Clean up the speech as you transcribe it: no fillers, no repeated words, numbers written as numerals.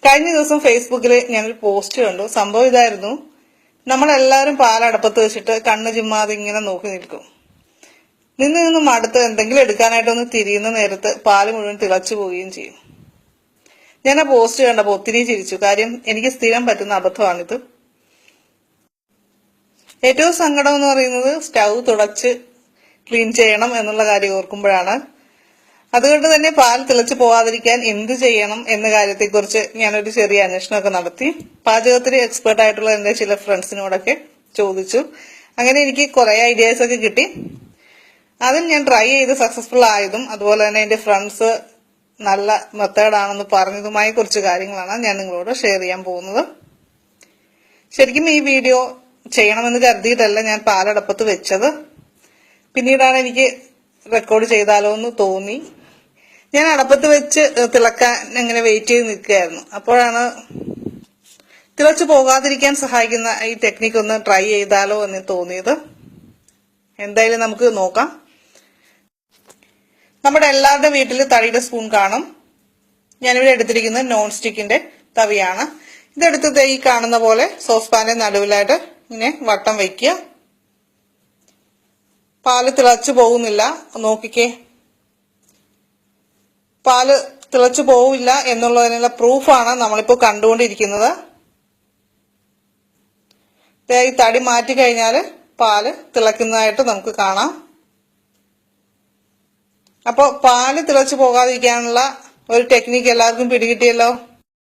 കഴിഞ്ഞ ദിവസം ഫേസ്ബുക്കിൽ ഞാനൊരു പോസ്റ്റ് കണ്ടു. സംഭവം ഇതായിരുന്നു. നമ്മളെല്ലാവരും പാലടപ്പത്ത് വെച്ചിട്ട് കണ്ണ് ചിമ്മാതെ ഇങ്ങനെ നോക്കി നിൽക്കും. നിന്ന് മടുത്ത് എന്തെങ്കിലും എടുക്കാനായിട്ടൊന്ന് തിരിയുന്ന നേരത്ത് പാല് മുഴുവൻ തിളച്ചു പോവുകയും ചെയ്യും. ഞാൻ ആ പോസ്റ്റ് കണ്ടപ്പോൾ ഒത്തിരി ചിരിച്ചു. കാര്യം എനിക്ക് സ്ഥിരം പറ്റുന്ന അബദ്ധമാണിത്. ഏറ്റവും സങ്കടം എന്ന് പറയുന്നത് സ്റ്റൗ തുടച്ച് ക്ലീൻ ചെയ്യണം എന്നുള്ള കാര്യം ഓർക്കുമ്പോഴാണ്. അതുകൊണ്ട് തന്നെ പാൽ തിളച്ചു പോകാതിരിക്കാൻ എന്ത് ചെയ്യണം എന്ന കാര്യത്തെക്കുറിച്ച് ഞാനൊരു ചെറിയ അന്വേഷണമൊക്കെ നടത്തി. പാചകത്തിൽ എക്സ്പേർട്ട് ആയിട്ടുള്ള എന്റെ ചില ഫ്രണ്ട്സിനോടൊക്കെ ചോദിച്ചു. അങ്ങനെ എനിക്ക് കുറെ ഐഡിയാസ് ഒക്കെ കിട്ടി. അതിൽ ഞാൻ ട്രൈ ചെയ്ത് സക്സസ്ഫുൾ ആയതും അതുപോലെ തന്നെ എന്റെ ഫ്രണ്ട്സ് നല്ല മെത്തേഡാണെന്ന് പറഞ്ഞതുമായ കുറച്ച് കാര്യങ്ങളാണ് ഞാൻ നിങ്ങളോട് ഷെയർ ചെയ്യാൻ പോകുന്നത്. ശരിക്കും ഈ വീഡിയോ ചെയ്യണമെന്ന് കരുതിയിട്ടല്ല ഞാൻ പാലടപ്പത്ത് വെച്ചത്. പിന്നീടാണ് എനിക്ക് റെക്കോർഡ് ചെയ്താലോ എന്ന് തോന്നി. ഞാൻ അടപ്പത്ത് വെച്ച് തിളക്കാൻ ഇങ്ങനെ വെയിറ്റ് ചെയ്ത് നിൽക്കുകയായിരുന്നു. അപ്പോഴാണ് തിളച്ചു പോകാതിരിക്കാൻ സഹായിക്കുന്ന ഈ ടെക്നിക്ക് ഒന്ന് ട്രൈ ചെയ്താലോ എന്ന് തോന്നിയത്. എന്തായാലും നമുക്ക് നോക്കാം. നമ്മുടെ എല്ലാവരുടെ വീട്ടിൽ തടിയുടെ സ്പൂൺ കാണും. ഞാനിവിടെ എടുത്തിരിക്കുന്നത് നോൺ സ്റ്റിക്കിന്റെ തവിയാണ്. ഇതെടുത്തത് ഈ കാണുന്ന പോലെ സോസ് പാന്റെ നടുവിലായിട്ട് ഇങ്ങനെ വട്ടം വയ്ക്കുക. പാല് തിളച്ചു പോകുന്നില്ല, നോക്കിക്കേ. പാല് തിളച്ചു പോവില്ല എന്നുള്ളതിനുള്ള പ്രൂഫാണ് നമ്മളിപ്പോ കണ്ടുകൊണ്ടിരിക്കുന്നത്. ഈ തടി മാറ്റി കഴിഞ്ഞാല് പാല് തിളക്കുന്നതായിട്ട് നമുക്ക് കാണാം. അപ്പൊ പാല് തിളച്ചു പോകാതിരിക്കാനുള്ള ഒരു ടെക്നിക്ക് എല്ലാവർക്കും പിടികിട്ടിയല്ലോ.